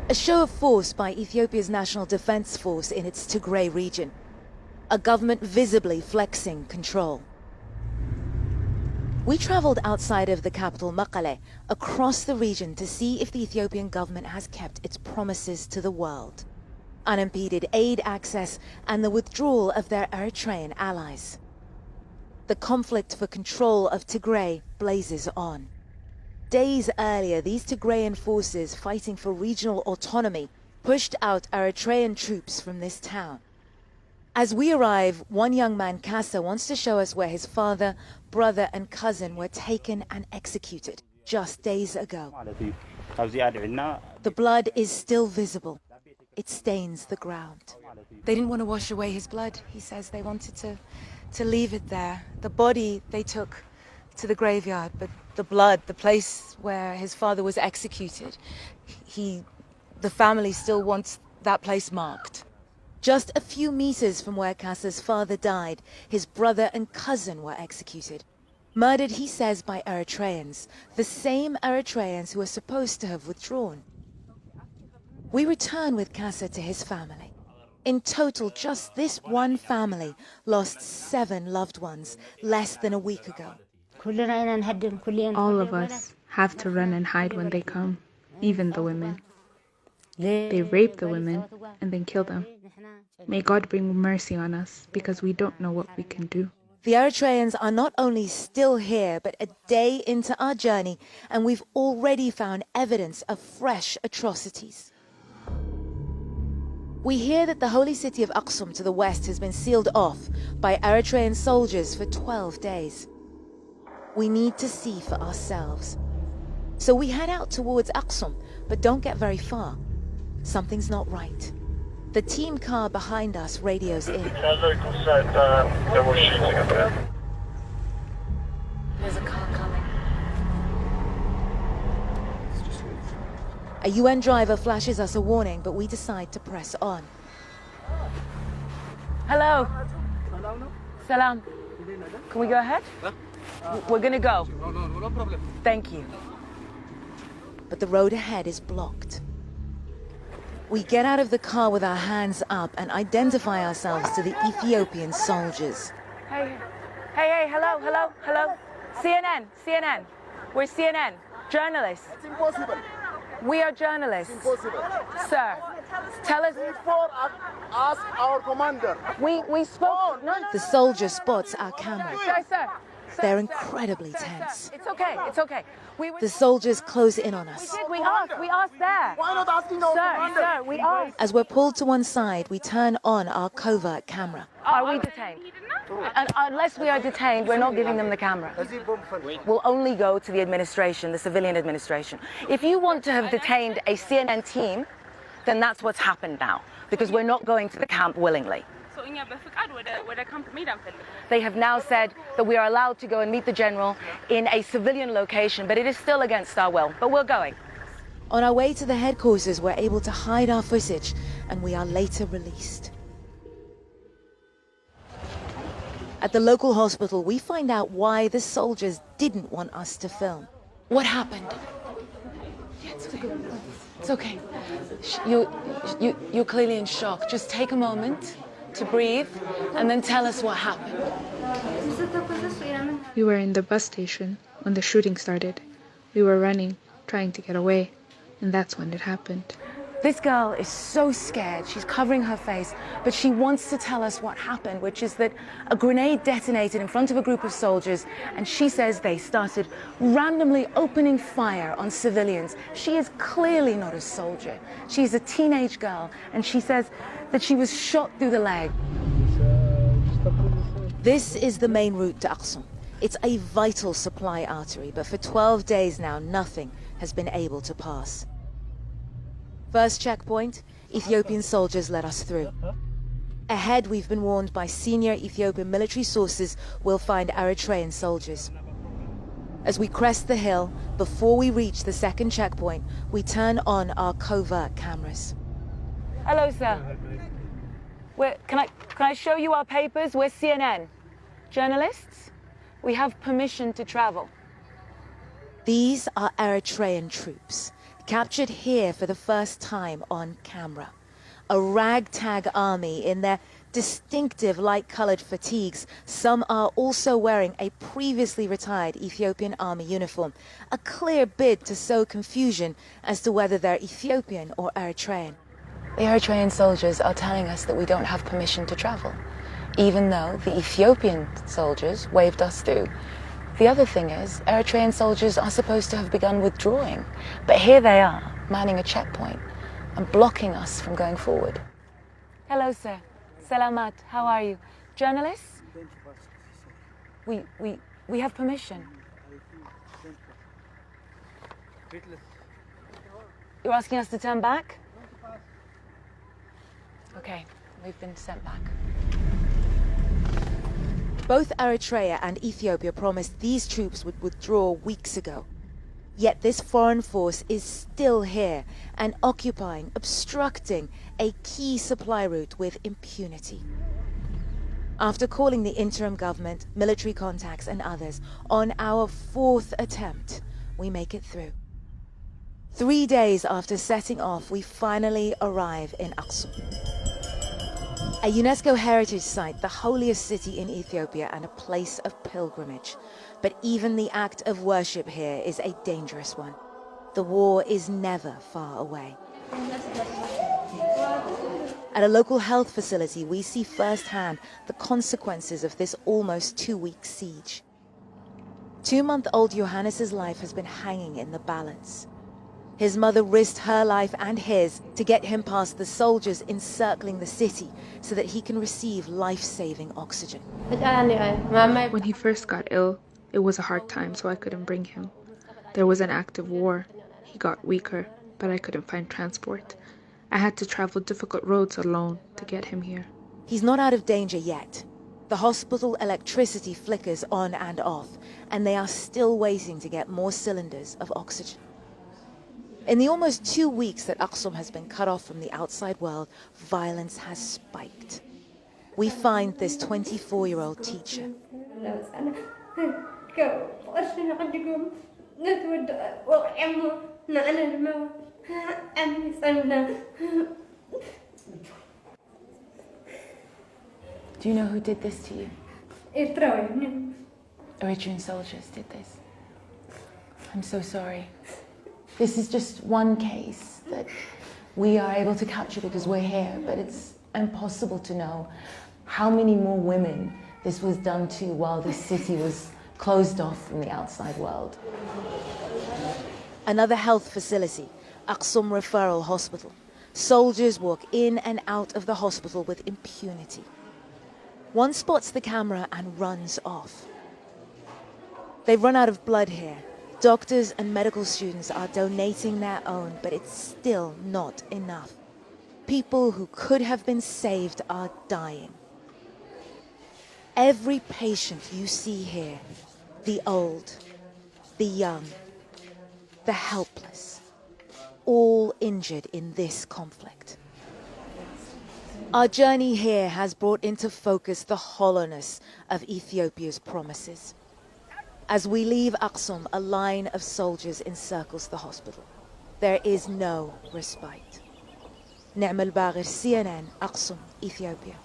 A show of force by Ethiopia's National Defense Force in its Tigray region. A government visibly flexing control. We traveled outside of the capital Mekelle, across the region to see if the Ethiopian government has kept its promises to the world. Unimpeded aid access and the withdrawal of their Eritrean allies. The conflict for control of Tigray blazes on. Days earlier, these Tigrayan forces fighting for regional autonomy pushed out Eritrean troops from this town. As we arrive, one young man, Kassa, wants to show us where his father, brother and cousin were taken and executed just days ago. The blood is still visible. It stains the ground. They didn't want to wash away his blood, he says. They wanted to leave it there. The body they took to the graveyard, but the blood, the place where his father was executed, the family still wants that place marked. Just a few meters from where Kassa's father died, his brother and cousin were executed. Murdered, he says, by Eritreans, the same Eritreans who are supposed to have withdrawn. We return with Kassa to his family. In total, just this one family lost 7 loved ones less than a week ago. All of us have to run and hide when they come, even the women. They rape the women and then kill them. May God bring mercy on us because we don't know what we can do. The Eritreans are not only still here, but a day into our journey, and we've already found evidence of fresh atrocities. We hear that the holy city of Aksum to the west has been sealed off by Eritrean soldiers for 12 days. We need to see for ourselves. So we head out towards Aksum, but don't get very far. Something's not right. The team car behind us radios in. There's a car coming. A UN driver flashes us a warning, but we decide to press on. Hello. Salam. Can we go ahead? We're gonna go. No problem. Thank you. But the road ahead is blocked. We get out of the car with our hands up and identify ourselves to the Ethiopian soldiers. Hey, hello. CNN. We're CNN, journalists. It's impossible. We are journalists. It's impossible. Sir, tell us. Before ask our commander. We spoke. No. The soldier spots our camera. Sir. They're incredibly tense. It's okay. The soldiers close in on us. We asked there. Why not asking our commander? Sir, we asked. As we're pulled to one side, we turn on our covert camera. Are we detained? And unless we are detained, we're not giving them the camera. We'll only go to the administration, the civilian administration. If you want to have detained a CNN team, then that's what's happened now, because we're not going to the camp willingly. They have now said that we are allowed to go and meet the general in a civilian location, but it is still against our will. But we're going. On our way to the headquarters, we're able to hide our footage, and we are later released. At the local hospital, we find out why the soldiers didn't want us to film. What happened? Yeah, it's okay. You're clearly in shock. Just take a moment to breathe and then tell us what happened. We were in the bus station when the shooting started. We were running, trying to get away, and that's when it happened. This girl is so scared. She's covering her face, but she wants to tell us what happened, which is that a grenade detonated in front of a group of soldiers, and she says they started randomly opening fire on civilians. She is clearly not a soldier. She's a teenage girl, and she says that she was shot through the leg. This is the main route to Aksum. It's a vital supply artery, but for 12 days now, nothing has been able to pass. First checkpoint, Ethiopian soldiers let us through. Ahead, we've been warned by senior Ethiopian military sources we'll find Eritrean soldiers. As we crest the hill, before we reach the second checkpoint, we turn on our covert cameras. Hello, sir. Can I show you our papers? We're CNN. Journalists? We have permission to travel. These are Eritrean troops. captured here for the first time on camera. A ragtag army in their distinctive light-colored fatigues. Some are also wearing a previously retired Ethiopian army uniform, a clear bid to sow confusion as to whether they're Ethiopian or Eritrean. The Eritrean soldiers are telling us that we don't have permission to travel, even though the Ethiopian soldiers waved us through. The other thing is, Eritrean soldiers are supposed to have begun withdrawing, but here they are, manning a checkpoint and blocking us from going forward. Hello, sir. Salamat. How are you? Journalists? We have permission. You're asking us to turn back? Okay, we've been sent back. Both Eritrea and Ethiopia promised these troops would withdraw weeks ago. Yet this foreign force is still here and occupying, obstructing a key supply route with impunity. After calling the interim government, military contacts and others, on our fourth attempt, we make it through. 3 days after setting off, we finally arrive in Aksum, a UNESCO heritage site, the holiest city in Ethiopia and a place of pilgrimage. But even the act of worship here is a dangerous one. The war is never far away. At a local health facility, we see firsthand the consequences of this almost 2-week siege. 2-month-old Johannes's life has been hanging in the balance. His mother risked her life and his to get him past the soldiers encircling the city so that he can receive life-saving oxygen. When he first got ill, it was a hard time, so I couldn't bring him. There was an active war. He got weaker, but I couldn't find transport. I had to travel difficult roads alone to get him here. He's not out of danger yet. The hospital electricity flickers on and off, and they are still waiting to get more cylinders of oxygen. In the almost 2 weeks that Aksum has been cut off from the outside world, violence has spiked. We find this 24-year-old teacher. Do you know who did this to you? Eritrean soldiers did this. I'm so sorry. This is just one case that we are able to capture because we're here, but it's impossible to know how many more women this was done to while this city was closed off from the outside world. Another health facility, Aksum Referral Hospital. Soldiers walk in and out of the hospital with impunity. One spots the camera and runs off. They've run out of blood here. Doctors and medical students are donating their own, but it's still not enough. People who could have been saved are dying. Every patient you see here, the old, the young, the helpless, all injured in this conflict. Our journey here has brought into focus the hollowness of Ethiopia's promises. As we leave Aksum, a line of soldiers encircles the hospital. There is no respite. Ni'mal Bagir, CNN, Aksum, Ethiopia.